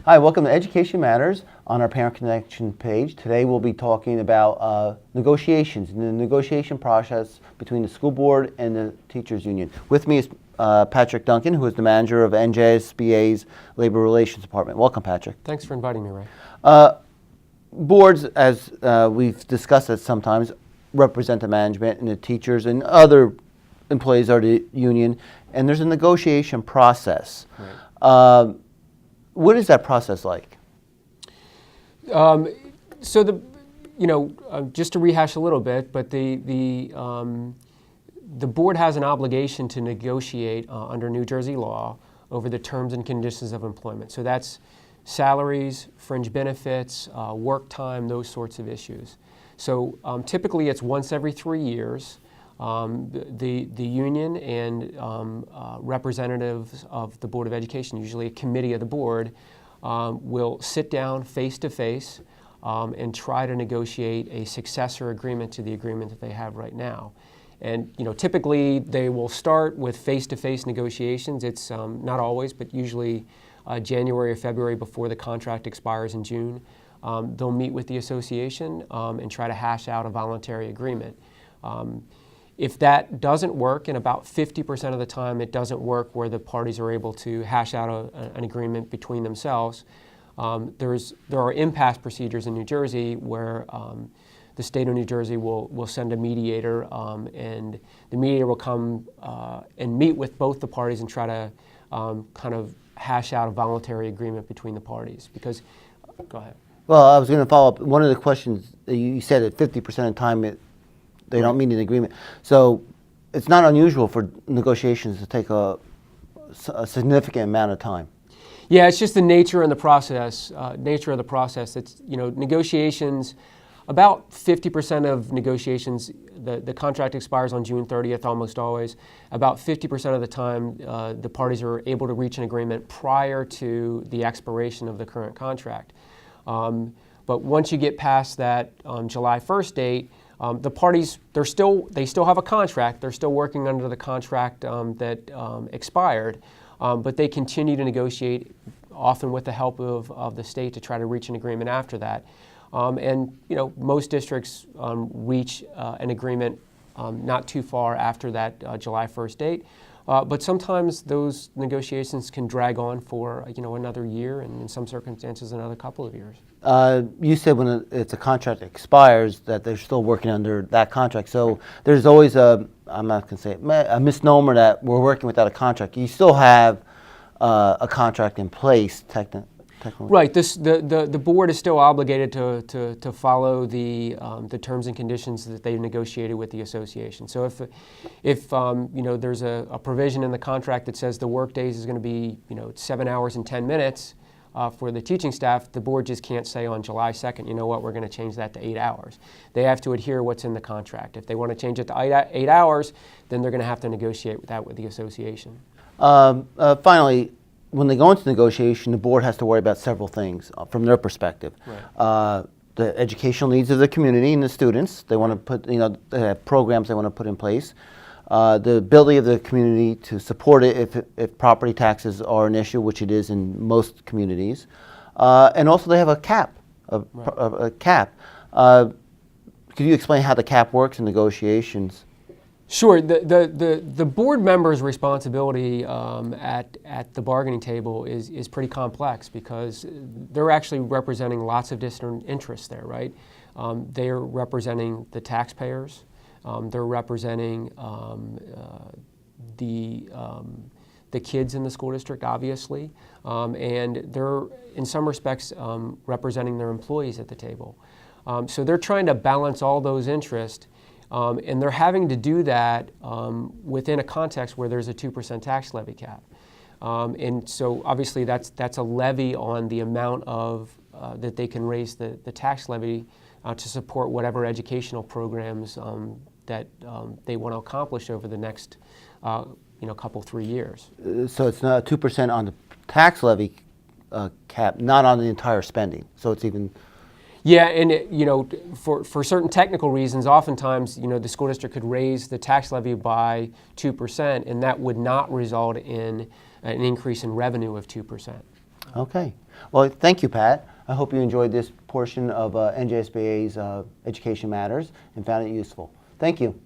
Hi, welcome to Education Matters on our Parent Connection page. Today we'll be talking about negotiations and the negotiation process between the school board and the teachers union. With me is Patrick Duncan, who is the manager of NJSBA's Labor Relations Department. Welcome, Patrick. Thanks for inviting me, Ray. Boards, as we've discussed it sometimes, represent the management, and the teachers and other employees are the union, and there's a negotiation process. Right. What is that process like? Just to rehash a little bit, but the board has an obligation to negotiate under New Jersey law over the terms and conditions of employment. So that's salaries, fringe benefits, work time, those sorts of issues. So typically it's once every 3 years. The union and representatives of the Board of Education, usually a committee of the board, will sit down face to face and try to negotiate a successor agreement to the agreement that they have right now. And typically they will start with face-to-face negotiations. It's not always, but usually January or February before the contract expires in June. They'll meet with the association and try to hash out a voluntary agreement. If that doesn't work, and about 50% of the time it doesn't work where the parties are able to hash out an agreement between themselves, there are impasse procedures in New Jersey where the state of New Jersey will send a mediator, and the mediator will come and meet with both the parties and try to kind of hash out a voluntary agreement between the parties. Because, go ahead. Well, I was going to follow up. One of the questions, you said that 50% of the time they don't meet an agreement. So it's not unusual for negotiations to take a significant amount of time. Yeah, it's just the nature of the process. It's, negotiations, about 50% of negotiations, the contract expires on June 30th almost always. About 50% of the time, the parties are able to reach an agreement prior to the expiration of the current contract. But once you get past that July 1st date, the parties, they still have a contract. They're still working under the contract that expired, but they continue to negotiate, often with the help of the state, to try to reach an agreement after that. Most districts reach an agreement not too far after that July 1st date. But sometimes those negotiations can drag on for another year, and in some circumstances another couple of years. You said when it's a contract that expires that they're still working under that contract. So there's always I'm not going to say it, a misnomer that we're working without a contract. You still have a contract in place, technically. Right. The board is still obligated to follow the terms and conditions that they've negotiated with the association. So if there's a provision in the contract that says the work days is going to be 7 hours and 10 minutes for the teaching staff, the board just can't say on July 2nd, you know what, we're going to change that to 8 hours. They have to adhere what's in the contract. If they want to change it to 8 hours, then they're going to have to negotiate that with the association. Finally, when they go into negotiation, the board has to worry about several things from their perspective. Right. The educational needs of the community and the students. They want to put, they have programs they want to put in place. The ability of the community to support it if property taxes are an issue, which it is in most communities. And also they have a cap. A cap. Could you explain how the cap works in negotiations? Sure. The board member's responsibility at the bargaining table is pretty complex because they're actually representing lots of different interests there, right? They're representing the taxpayers. They're representing the kids in the school district, obviously, and they're, in some respects, representing their employees at the table. So they're trying to balance all those interests. And they're having to do that within a context where there's a 2% tax levy cap. And so obviously that's a levy on the amount of that they can raise the tax levy to support whatever educational programs that they want to accomplish over the next couple, 3 years. So it's not 2% on the tax levy cap, not on the entire spending. So it's even... Yeah, and for certain technical reasons, oftentimes the school district could raise the tax levy by 2%, and that would not result in an increase in revenue of 2%. Okay. Well, thank you, Pat. I hope you enjoyed this portion of NJSBA's Education Matters and found it useful. Thank you.